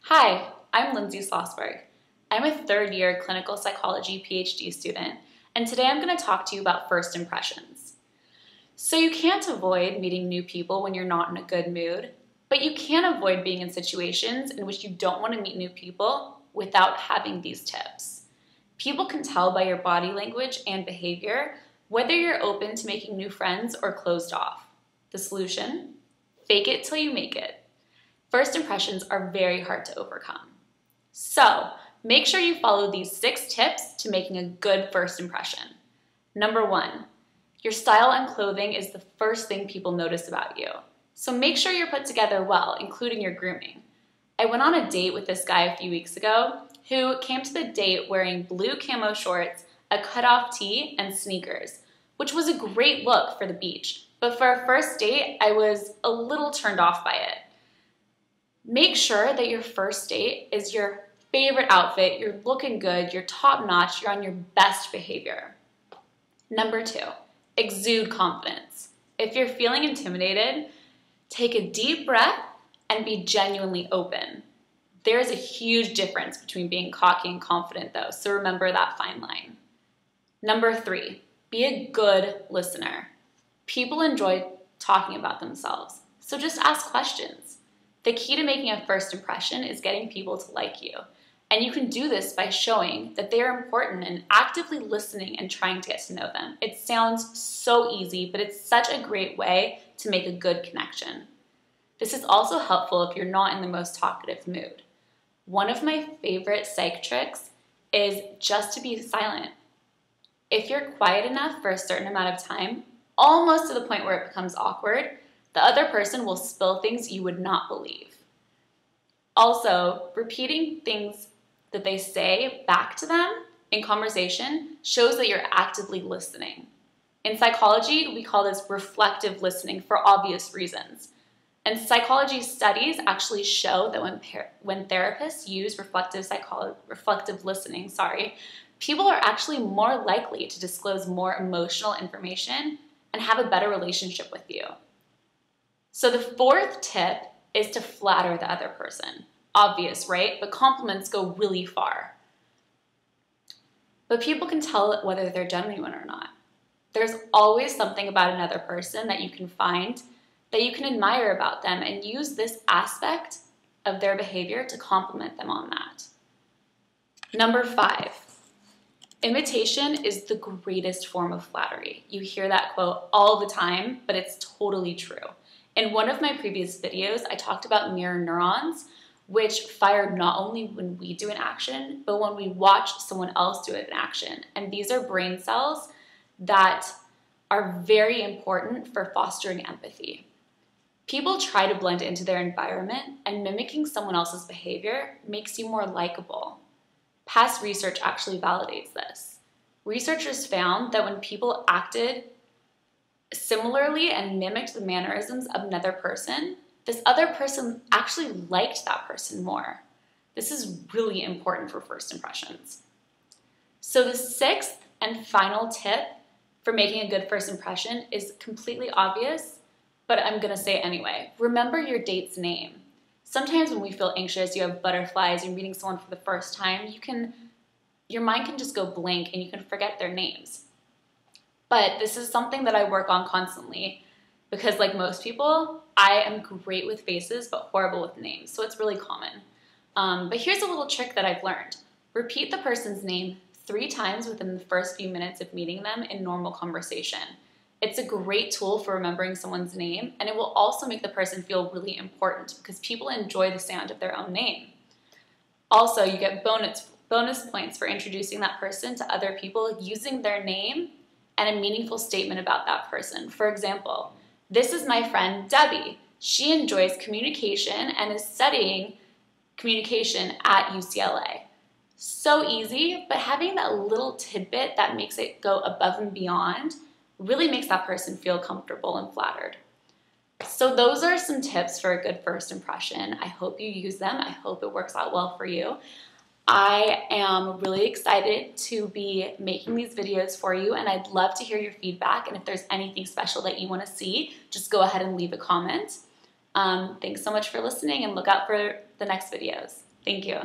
Hi, I'm Lindsay Slossberg. I'm a third-year clinical psychology PhD student, and today I'm going to talk to you about first impressions. So you can't avoid meeting new people when you're not in a good mood, but you can avoid being in situations in which you don't want to meet new people without having these tips. People can tell by your body language and behavior whether you're open to making new friends or closed off. The solution? Fake it till you make it. First impressions are very hard to overcome. So, make sure you follow these 6 tips to making a good first impression. Number 1, your style and clothing is the first thing people notice about you. So make sure you're put together well, including your grooming. I went on a date with this guy a few weeks ago who came to the date wearing blue camo shorts, a cutoff tee, and sneakers, which was a great look for the beach. But for a first date, I was a little turned off by it. Make sure that your first date is your favorite outfit, you're looking good, you're top notch, you're on your best behavior. Number 2, exude confidence. If you're feeling intimidated, take a deep breath and be genuinely open. There's a huge difference between being cocky and confident though, so remember that fine line. Number 3, be a good listener. People enjoy talking about themselves, so just ask questions. The key to making a first impression is getting people to like you. And you can do this by showing that they are important and actively listening and trying to get to know them. It sounds so easy, but it's such a great way to make a good connection. This is also helpful if you're not in the most talkative mood. One of my favorite psych tricks is just to be silent. If you're quiet enough for a certain amount of time, almost to the point where it becomes awkward, the other person will spill things you would not believe. Also, repeating things that they say back to them in conversation shows that you're actively listening. In psychology, we call this reflective listening for obvious reasons. And psychology studies actually show that when therapists use reflective listening, people are actually more likely to disclose more emotional information and have a better relationship with you. So the 4th tip is to flatter the other person. Obvious, right? But compliments go really far. But people can tell whether they're genuine or not. There's always something about another person that you can find that you can admire about them and use this aspect of their behavior to compliment them on that. Number 5, imitation is the greatest form of flattery. You hear that quote all the time, but it's totally true. In one of my previous videos, I talked about mirror neurons, which fire not only when we do an action, but when we watch someone else do it in action. And these are brain cells that are very important for fostering empathy. People try to blend into their environment, and mimicking someone else's behavior makes you more likable. Past research actually validates this. Researchers found that when people acted similarly and mimicked the mannerisms of another person, this other person actually liked that person more. This is really important for first impressions. So the 6th and final tip for making a good first impression is completely obvious, but I'm gonna say it anyway. Remember your date's name. Sometimes when we feel anxious, you have butterflies, you're meeting someone for the first time, your mind can just go blank and you can forget their names. But this is something that I work on constantly because, like most people, I am great with faces but horrible with names, so it's really common. But here's a little trick that I've learned. Repeat the person's name 3 times within the first few minutes of meeting them in normal conversation. It's a great tool for remembering someone's name, and it will also make the person feel really important because people enjoy the sound of their own name. Also, you get bonus points for introducing that person to other people using their name and a meaningful statement about that person. For example, this is my friend Debbie. She enjoys communication and is studying communication at UCLA. So easy, but having that little tidbit that makes it go above and beyond really makes that person feel comfortable and flattered. So those are some tips for a good first impression. I hope you use them. I hope it works out well for you. I am really excited to be making these videos for you, and I'd love to hear your feedback, and if there's anything special that you want to see, just go ahead and leave a comment. Thanks so much for listening, and look out for the next videos. Thank you.